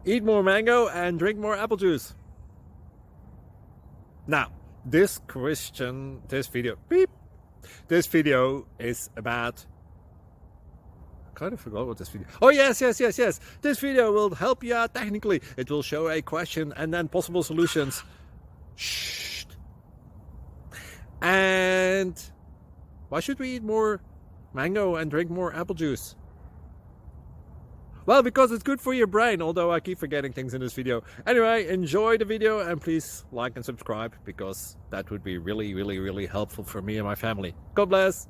Eat more mango and drink more apple juice. Now, this video is about, I kind of forgot what this video. Oh, yes. This video will help you out technically. It will show a question and then possible solutions. Shh. And why should we eat more mango and drink more apple juice? Well, because it's good for your brain, although I keep forgetting things in this video. Anyway, enjoy the video and please like and subscribe, because that would be really helpful for me and my family. God bless!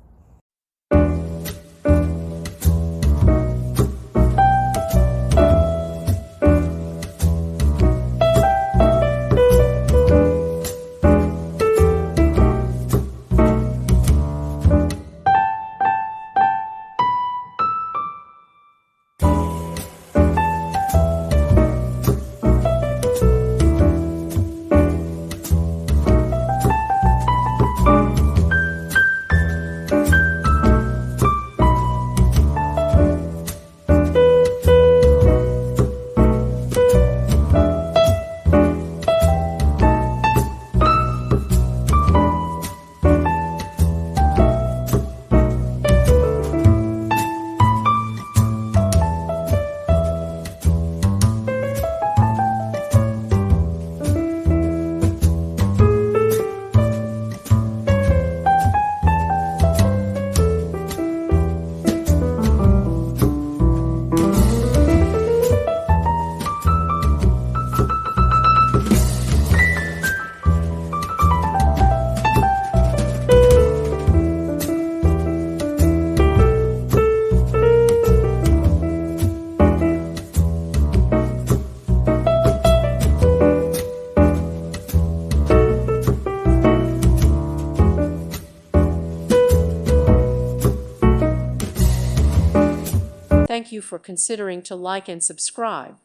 Thank you for considering to like and subscribe.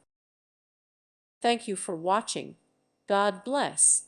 Thank you for watching. God bless.